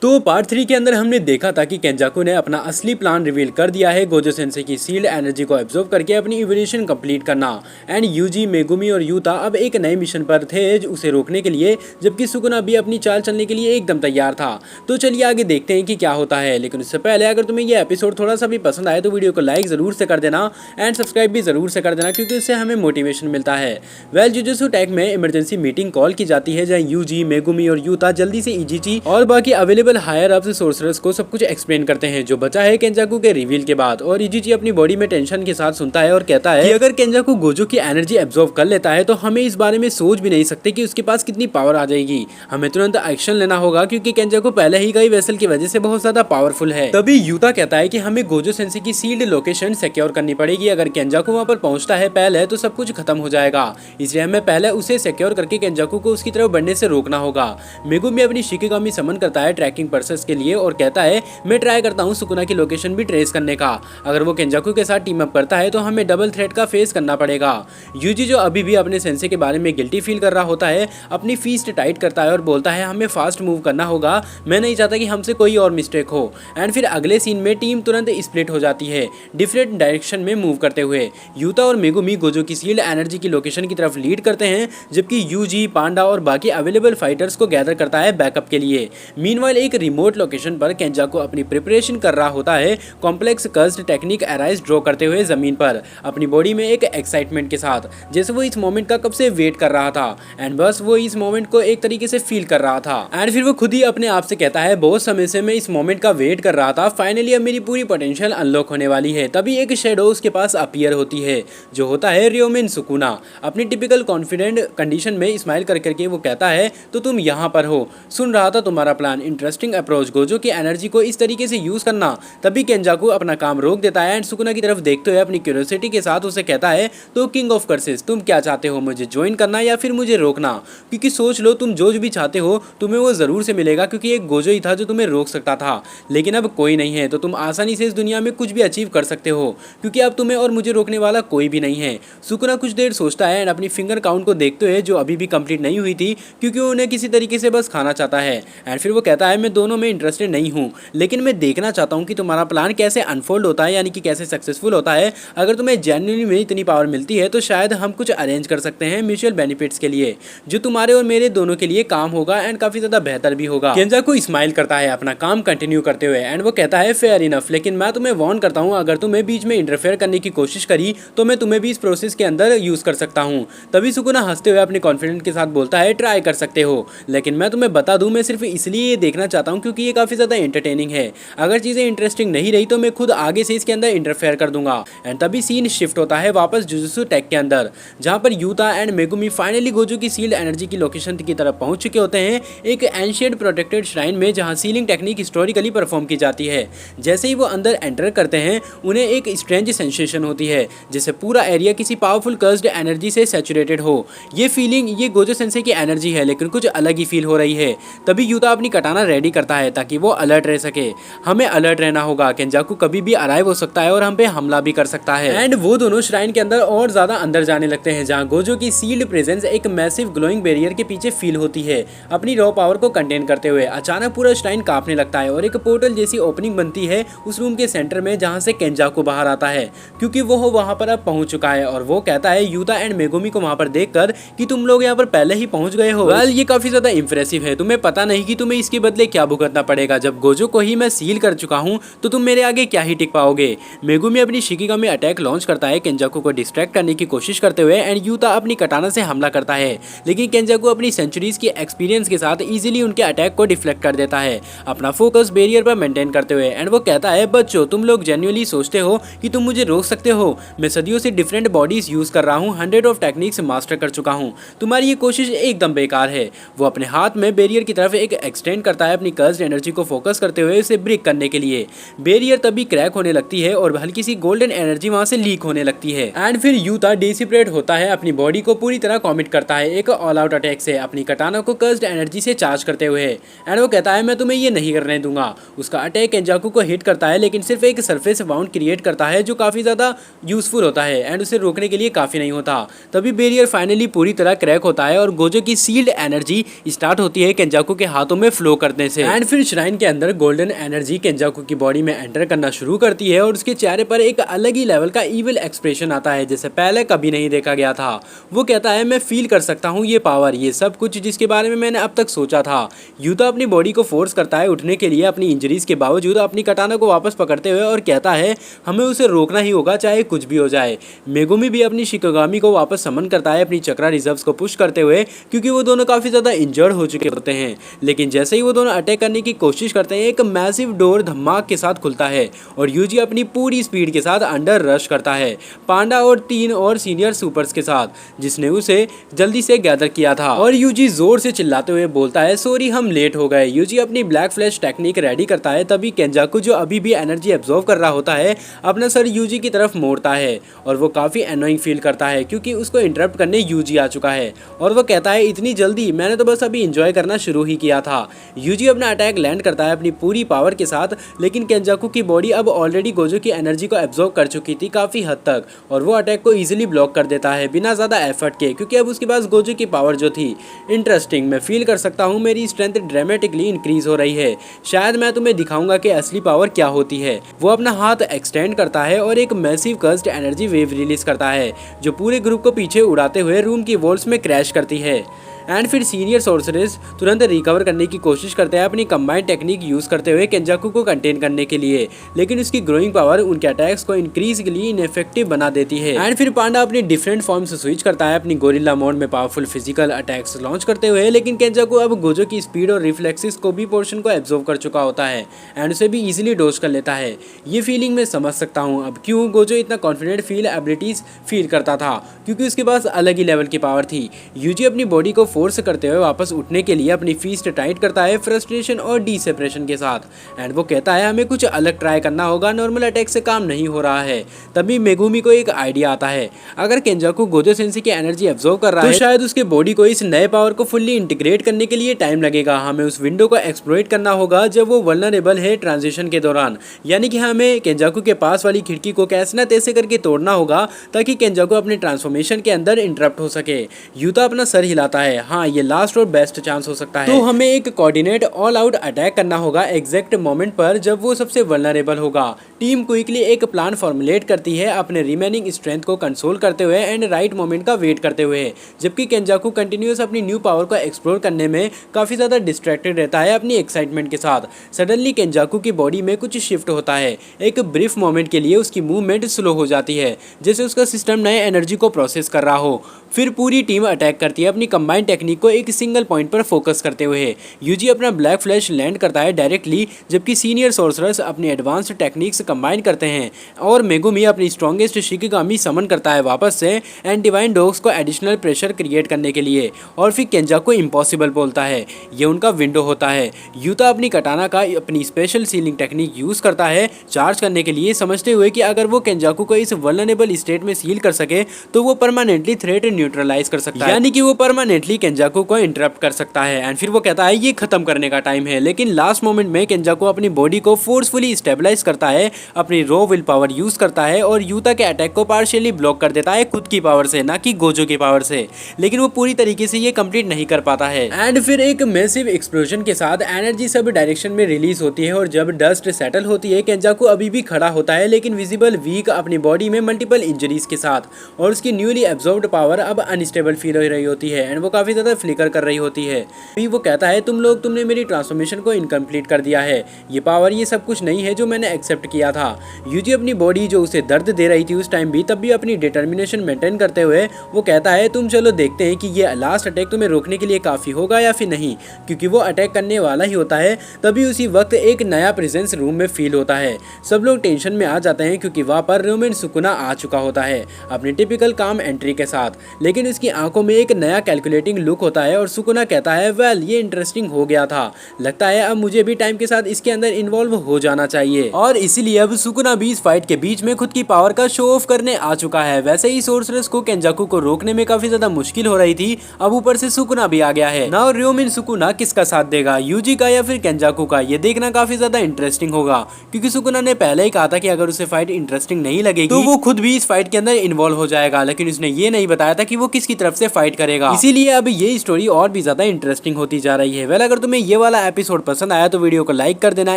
तो पार्ट 3 के अंदर हमने देखा था कि केंजाकू ने अपना असली प्लान रिवील कर दिया है गोजो सेंसे की सील्ड एनर्जी को एब्जॉर्ब करके अपनी इवोल्यूशन कंप्लीट करना। एंड यूजी, मेगुमी और यूता अब एक नए मिशन पर थे उसे रोकने के लिए, जबकि सुकुना भी अपनी चाल चलने के लिए एकदम तैयार था। तो चलिए आगे देखते हैं कि क्या होता है, लेकिन उससे पहले अगर तुम्हें ये एपिसोड थोड़ा सा भी पसंद आए तो वीडियो को लाइक जरूर से कर देना एंड सब्सक्राइब भी जरूर से कर देना, क्योंकि इससे हमें मोटिवेशन मिलता है। वेल, जुजुत्सु टेक में इमरजेंसी मीटिंग कॉल की जाती है जहाँ यूजी, मेगुमी और यूता जल्दी से इजिची और बाकी अवेलेबल हायर अप्स सोर्सरर्स को सब कुछ एक्सप्लेन करते हैं जो बचा है केंजाकू के रिवील के बाद। और इजिची अपनी बॉडी में टेंशन के साथ सुनता है और कहता है कि अगर केंजाकू गोजो की एनर्जी एब्जॉर्ब कर लेता है तो हमें इस बारे में सोच भी नहीं सकते कि उसके पास कितनी पावर आ जाएगी। हमें तुरंत एक्शन लेना होगा क्योंकि केंजाकू पहले ही गई वेसल की वजह से बहुत ज्यादा पावरफुल है। तभी यूता कहता है कि हमें गोजो सेंसे की सील्ड लोकेशन सिक्योर करनी पड़ेगी। अगर केंजाकू वहां पर पहुंचता है पहले तो सब कुछ खत्म हो जाएगा, इसलिए हमें पहले उसे सिक्योर करके केंजाकू को उसकी तरफ बढ़ने से रोकना होगा। मेगुमी अपनी शिकिगामी समन करता है ट्रैकिंग पर्पस के लिए और कहता है मैं ट्राई करता हूँ सुकुना की लोकेशन भी ट्रेस करने का। अगर वो केंजाकू के साथ टीम अप करता है तो हमें डबल थ्रेट का फेस करना पड़ेगा। यूजी, जो अभी भी अपने सेंसे के बारे में गिल्टी फील कर रहा होता है, अपनी फीस्ट टाइट करता है और बोलता है हमें फास्ट मूव करना होगा, मैं नहीं चाहता कि हमसे कोई और मिस्टेक हो। एंड फिर अगले सीन में टीम तुरंत स्प्लिट हो जाती है डिफरेंट डायरेक्शन में मूव करते हुए। यूता और मेगुमी गोजो की सील्ड एनर्जी की लोकेशन की तरफ लीड करते हैं, जबकि यूजी, पांडा और बाकी अवेलेबल फाइटर्स को गैदर करता है बैकअप के लिए। मीनवाइल एक रिमोट लोकेशन पर केंजाकू अपनी प्रिपरेशन कर रहा होता है complex cursed technique arise draw करते हुए जमीन पर अपनी बॉडी में एक एक्साइटमेंट के साथ, जैसे वो इस मोमेंट का कब से वेट कर रहा था। एंड बस वो इस मोमेंट को एक तरीके से फील कर रहा था। एंड फिर वो खुद ही अपने आप से कहता है बहुत समय से मैं इस मोमेंट का वेट कर रहा था, फाइनली अब मेरी पूरी पोटेंशियल अनलॉक होने वाली है। तभी एक शेडो उसके पास अपीयर होती है जो होता है रियोमिन सुकुना। अपनी टिपिकल कॉन्फिडेंट कंडीशन में स्माइल कर करके वो कहता है तो तुम यहाँ पर हो, सुन रहा था तुम्हारा प्लान, इंटरेस्टिंग अप्रोच, गोजो की एनर्जी को इस तरीके से यूज करना। तभी केंजाकू अपना काम रोक देता है एंड सुकुना की तरफ देखते हुए अपनी क्यूरियोसिटी के साथ उसे कहता है तो किंग ऑफ कर्सेस, तुम क्या चाहते हो, मुझे ज्वाइन करना या फिर मुझे रोकना? क्योंकि सोच लो, तुम जो भी चाहते हो तुम्हें वो जरूर से मिलेगा, क्योंकि एक गोजो ही था जो तुम्हें रोक सकता था, लेकिन अब कोई नहीं है तो तुम आसानी से इस दुनिया में कुछ भी अचीव कर सकते हो, क्योंकि अब तुम्हें और मुझे रोकने वाला कोई भी नहीं है। सुकुना कुछ देर सोचता है एंड अपनी फिंगर काउंट को देखते हुए जो अभी भी कंप्लीट नहीं हुई थी, क्योंकि वो उन्हें किसी तरीके से बस खाना चाहता है। एंड फिर वो कहता है मैं दोनों में इंटरेस्टेड नहीं हूँ, लेकिन मैं देखना चाहता हूँ कि तुम्हारा प्लान कैसे अनफोल्ड होता है, यानी कि कैसे सक्सेसफुल होता है। अगर तुम्हें जेन्युइनली में इतनी पावर मिलती है तो शायद हम कुछ अरेंज कर सकते हैं म्यूचुअल बेनिफिट्स के लिए, जो तुम्हारे और मेरे दोनों के लिए काम होगा एंड काफी ज्यादा बेहतर भी होगा। केंजाकू स्माइल करता है अपना काम कंटिन्यू करते हुए एंड वो कहता है फेयर इनफ, लेकिन मैं तुम्हें वार्न करता हूँ अगर तुम्हें बीच में इंटरफेयर करने की कोशिश करी तो मैं तुम्हें भी इस प्रोसेस के अंदर यूज कर सकता हूँ। तभी सुकुना हंसते हुए अपने कॉन्फिडेंट के साथ बोलता है ट्राई कर सकते हो, लेकिन मैं तुम्हें बता दूं मैं सिर्फ इसलिए ये देखना चाहता हूँ क्योंकि ये काफी ज्यादा एंटरटेनिंग है। अगर चीजें इंटरेस्टिंग नहीं रही तो मैं खुद आगे से इसके अंदर इंटरफेयर कर दूंगा। एंड तभी सीन शिफ्ट होता है वापस जुजुत्सु टेक के अंदर, जहां पर Utah and Megumi finally Gojo की सील्ड एनर्जी की लोकेशन की तरफ पहुंच चुके होते हैं, एक एंशिएंट प्रोटेक्टेड श्राइन में जहां सीलिंग टेक्निक हिस्टोरिकली परफॉर्म की जाती है। जैसे ही वो अंदर एंटर करते हैं उन्हें एक स्ट्रेंज सेंसेशन होती है, जैसे पूरा एरिया किसी पावरफुल कर्स्ड एनर्जी से सैचुरेटेड हो। ये फीलिंग ये गोजो सेंसे की एनर्जी है, लेकिन कुछ अलग ही फील हो रही है। तभी यूता अपनी कटाना रेडी करता है ताकि वो अलर्ट रह सके। हमें अलर्ट रहना होगा, केंजाकू कभी भी अराइव हो सकता है और हम पे हमला भी कर सकता है। एंड वो दोनों श्राइन के अंदर और ज्यादा अंदर जाने लगते हैं, जहां गोजो की सील्ड प्रेजेंस एक मैसिव ग्लोइंग बैरियर के पीछे फील होती है। अपनी रॉ पावर को कंटेन करते हुए अचानक पूरा श्राइन कांपने लगता है और एक पोर्टल जैसी ओपनिंग बनती है उस रूम के सेंटर में, जहां से केंजाकू बाहर आता है क्योंकि वो वहां पर अब पहुंच चुका है। और वो कहता है यूता एंड मेगुमी को वहां पर देखकर कि तुम लोग यहाँ पर पहले ही पहुंच गए हो। वेल, ये काफी ज्यादा इंप्रेसिव है, तुम्हें पता नहीं कि तुम्हें इसके बदले क्या भुगतना पड़ेगा। जब गोजो को ही मैं सील कर चुका हूँ तो तुम मेरे आगे क्या ही टिक पाओगे। मेगुमी अपनी शिकिगामी अटैक लॉन्च करता है केंजाकू को डिस्ट्रैक्ट करने की कोशिश करते हुए एंड यूता अपनी कटाना से हमला करता है, लेकिन केंजाकू अपनी सेंचुरीज की एक्सपीरियंस के साथ इजीली उनके अटैक को डिफ्लेक्ट कर देता है, अपना फोकस बैरियर पर मेंटेन करते हुए। एंड वो कहता है बच्चों, तुम लोग जेन्युइनली सोचते हो कि तुम मुझे रोक सकते हो? मैं सदियों से डिफरेंट बॉडीज यूज कर रहा हूँ, 100 ऑफ टेक्निक्स मास्टर कर चुका हूँ, तुम्हारी ये कोशिश एकदम बेकार है। वो अपने हाथ में बैरियर की तरफ एक एक्सटेंड करता है अपनी कर्स्ड एनर्जी को फोकस करते हुए उसे ब्रेक करने के लिए। बैरियर तभी क्रैक होने लगती है और हल्की सी गोल्डन एनर्जी वहां से लीक होने लगती है। एंड फिर यूता डिसिपरेट होता है, अपनी बॉडी को पूरी तरह कमिट करता है एक ऑल आउट अटैक से, अपनी कटाना को कर्स्ड एनर्जी से चार्ज करते हुए। एंड वो कहता है मैं तुम्हें ये नहीं करने दूंगा। उसका अटैक केंजाकू को हिट करता है, लेकिन सिर्फ एक सरफेस वाउंड क्रिएट करता है जो काफी ज्यादा यूजफुल होता है एंड उसे रोकने के लिए काफी नहीं होता। तभी बैरियर फाइनली पूरी तरह क्रैक होता है और गोजो की सील्ड एनर्जी स्टार्ट होती है केंजाकू के हाथों में फ्लो करने करने से। एंड फिर श्राइन के अंदर गोल्डन एनर्जी केंजाकू की बॉडी में एंटर करना शुरू करती है और उसके चेहरे पर एक अलग ही लेवल का इविल एक्सप्रेशन आता है जैसे पहले कभी नहीं देखा गया था। वो कहता है मैं फील कर सकता हूँ ये पावर, ये सब कुछ जिसके बारे में मैंने अब तक सोचा था। यूता अपनी बॉडी को फोर्स करता है उठने के लिए अपनी इंजरीज के बावजूद अपनी कटाना को वापस पकड़ते हुए और कहता है हमें उसे रोकना ही होगा चाहे कुछ भी हो जाए। मेगुमी भी अपनी शिकोगामी को वापस समन करता है अपनी चक्रा रिजर्व्स को पुश करते हुए क्योंकि वो दोनों काफी ज्यादा इंजर्ड हो चुके होते हैं। लेकिन जैसे ही वो दोनों अटैक करने की कोशिश करते हैं एक मैसिव डोर धमाक के साथ खुलता है और यूजी अपनी पूरी स्पीड के साथ अंडर रश करता है पांडा और 3 और सीनियर सुपर्स के साथ जिसने उसे जल्दी से गैदर किया था। और यूजी जोर से चिल्लाते हुए बोलता है सॉरी हम लेट हो गए। यूजी अपनी ब्लैक फ्लैश टेक्निक रेडी करता है तभी केंजाकू जो अभी भी एनर्जी एब्जॉर्व कर रहा होता है अपना सर यूजी की तरफ मोड़ता है और वो काफी एनोइंग फील करता है क्योंकि उसको इंटरप्ट करने यूजी आ चुका है और वो कहता है इतनी जल्दी, मैंने तो बस अभी एंजॉय करना शुरू ही किया था। यूजी अपना अटैक लैंड करता है अपनी पूरी पावर के साथ लेकिन केंजाकू की बॉडी अब ऑलरेडी गोजो की एनर्जी को एब्जॉर्व कर चुकी थी काफी हद तक और वो अटैक को इजीली ब्लॉक कर देता है बिना ज्यादा एफर्ट के क्योंकि अब उसके पास गोजो की पावर जो थी। इंटरेस्टिंग, मैं फील कर सकता हूँ मेरी स्ट्रेंथ ड्रामेटिकली इंक्रीज हो रही है। शायद मैं तुम्हें दिखाऊंगा कि असली पावर क्या होती है। वो अपना हाथ एक्सटेंड करता है और एक massive cursed energy wave release करता है जो पूरे ग्रुप को पीछे उड़ाते हुए रूम की वॉल्स में क्रैश करती है। एंड फिर सीनियर सोर्सरेस तुरंत रिकवर करने की कोशिश करते हैं अपनी कंबाइंड टेक्निक यूज करते हुए केंजाकू को कंटेन करने के लिए, लेकिन उसकी ग्रोइंग पावर उनके अटैक्स को इंक्रीजली इनफेक्टिव बना देती है। एंड फिर पांडा अपनी डिफरेंट फॉर्म से स्विच करता है अपनी गोरिल्ला मोड में पावरफुल फिजिकल अटैक्स लॉन्च करते हुए, लेकिन केंजाकू अब गोजो की स्पीड और रिफ्लेक्सिस को भी पोर्शन को एब्जॉर्व कर चुका होता है एंड उसे भी इजीली डोज कर लेता है। ये फीलिंग मैं समझ सकता हूँ अब क्यों गोजो इतना कॉन्फिडेंट एबिलिटीज फील करता था क्योंकि उसके पास अलग ही लेवल की पावर थी। यूजी अपनी बॉडी को फोर्स करते हुए वापस उठने के लिए अपनी फीस्ट टाइट करता है फ्रस्ट्रेशन और डिसेपरेशन के साथ एंड वो कहता है हमें कुछ अलग ट्राई करना होगा, नॉर्मल अटैक से काम नहीं हो रहा है। तभी मेगुमी को एक आइडिया आता है अगर केंजाकू गोजो सेंसी की एनर्जी एब्जॉर्व कर रहा है तो शायद उसके बॉडी को इस नए पावर को फुल्ली इंटीग्रेट करने के लिए टाइम लगेगा। हमें उस विंडो को एक्सप्लॉइट करना होगा जब वो वल्नरेबल है ट्रांजिशन के दौरान, यानी कि हमें केंजाकू के पास वाली खिड़की को कैसे न तैसे करके तोड़ना होगा ताकि केंजाकू अपने ट्रांसफॉर्मेशन के अंदर इंटरप्ट हो सके। यूता अपना सर हिलाता है, हाँ ये लास्ट और बेस्ट चांस हो सकता है। तो हमें एक कोऑर्डिनेट ऑल आउट अटैक करना होगा एग्जैक्ट मोमेंट पर जब वो सबसे वल्नरेबल होगा। टीम क्विकली एक प्लान फॉर्मुलेट करती है अपने रिमेनिंग स्ट्रेंथ को कंसोल करते हुए एंड राइट मोमेंट का वेट करते हुए, जबकि केंजाकू कंटिन्यूस अपनी न्यू पावर को एक्सप्लोर करने में काफी ज्यादा डिस्ट्रैक्टेड रहता है अपनी एक्साइटमेंट के साथ। सडनली केंजाकू की बॉडी में कुछ शिफ्ट होता है, एक ब्रीफ मोमेंट के लिए उसकी मूवमेंट स्लो हो जाती है जैसे उसका सिस्टम नए एनर्जी को प्रोसेस कर रहा हो। फिर पूरी टीम अटैक करती है अपनी कंबाइंड टेक्निक को एक सिंगल पॉइंट पर फोकस करते हुए। यूजी अपना ब्लैक फ्लैश लैंड करता है डायरेक्टली जबकि सीनियर सोर्सरर्स अपनी एडवांस्ड टेक्निक्स कंबाइन करते हैं और मेगुमी अपनी स्ट्रॉन्गेस्ट शिकिगामी समन करता है वापस से एंड डिवाइन डॉग्स को एडिशनल प्रेशर क्रिएट करने के लिए। और फिर केंजाकू इम्पॉसिबल बोलता है, ये उनका विंडो होता है। यूता अपनी कटाना का अपनी स्पेशल सीलिंग टेक्निक यूज करता है चार्ज करने के लिए, समझते हुए कि अगर वो केंजाकू को इस वल्नरेबल स्टेट में सील कर सके तो वो परमानेंटली थ्रेट न्यूट्रलाइज कर सकता है, यानी कि वो परमानेंटली केंजाकू को इंटरप्ट कर सकता है। एंड फिर वो कहता है ये खत्म करने का टाइम है, लेकिन लास्ट मोमेंट में केंजाकू अपनी बॉडी को फोर्सफुली स्टेबलाइज करता है, अपनी रॉ विल पावर यूज करता है और यूता के अटैक को पार्शियली ब्लॉक कर देता है खुद की पावर से, ना कि गोजो की पावर से। लेकिन वो पूरी तरीके से ये कंप्लीट नहीं कर पाता है। एंड फिर एक मैसिव एक्सप्लोजन के साथ एनर्जी सब डायरेक्शन में रिलीज होती है और जब डस्ट सेटल होती है केंजाकू अभी भी खड़ा होता है लेकिन विजिबल वीक अपनी बॉडी में मल्टीपल इंजरीज के साथ, और उसकी न्यूली एब्जॉर्ब्ड पावर अब अनस्टेबल फील हो रही होती है एंड वो काफी ज्यादा फ्लिकर कर रही होती है। अभी वो कहता है तुमने मेरी ट्रांसफॉर्मेशन को इनकम्प्लीट कर दिया है, ये पावर ये सब कुछ नहीं है जो मैंने एक्सेप्ट किया था। यूजी अपनी बॉडी जो उसे दर्द दे रही थी उस टाइम भी तब भी अपनी डिटर्मिनेशन मेंटेन करते हुए वो कहता है तुम चलो देखते हैं कि ये लास्ट अटैक तुम्हें रोकने के लिए काफी होगा या फिर नहीं, क्योंकि वो अटैक करने वाला ही होता है। तभी उसी वक्त एक नया प्रेजेंस रूम में फील होता है। सब लोग टेंशन में आ जाते हैं क्योंकि वहाँ पर रोमेन सुकुना आ चुका होता है अपनी टिपिकल काम एंट्री के साथ, लेकिन उसकी आंखों में एक नया कैलकुलेटिंग लुक होता है और सुकुना कहता है वेल ये इंटरेस्टिंग हो गया था, लगता है अब मुझे भी टाइम के साथ इसके अंदर इन्वॉल्व हो जाना चाहिए। और इसीलिए अब सुकुना भी इस फाइट के बीच में खुद की पावर का शो ऑफ करने आ चुका है। वैसे ही सोर्सरर्स को केंजाकू को रोकने में काफी ज्यादा मुश्किल हो रही थी, अब ऊपर से सुकुना भी आ गया है। नाउ रोमेन सुकुना किसका साथ देगा, यूजी का या फिर केंजाकू का, ये देखना काफी ज्यादा इंटरेस्टिंग होगा क्योंकि सुकुना ने पहले ही कहा था कि अगर उसे फाइट इंटरेस्टिंग नहीं लगेगी तो वो खुद भी इस फाइट के अंदर इन्वॉल्व हो जाएगा, लेकिन उसने ये नहीं बताया था कि वो किसकी तरफ से फाइट करेगा। इसीलिए अब अब ये स्टोरी और भी ज़्यादा इंटरेस्टिंग होती जा रही है। वेल, अगर तुम्हें ये वाला एपिसोड पसंद आया तो वीडियो को लाइक कर देना।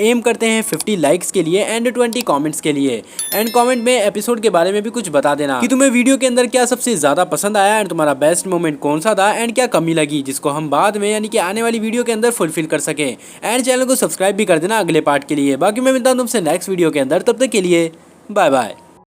एम करते हैं 50 लाइक्स के लिए एंड 20 कमेंट्स के लिए। एंड कमेंट में एपिसोड के बारे में भी कुछ बता देना कि तुम्हें वीडियो के अंदर क्या सबसे ज़्यादा पसंद आया एंड तुम्हारा बेस्ट मोमेंट कौन सा था एंड क्या कमी लगी, जिसको हम बाद में यानी कि आने वाली वीडियो के अंदर फुलफिल कर सके। एंड चैनल को सब्सक्राइब भी कर देना अगले पार्ट के लिए। बाकी मैं मिलता हूँ तुमसे नेक्स्ट वीडियो के अंदर, तब तक के लिए बाय बाय।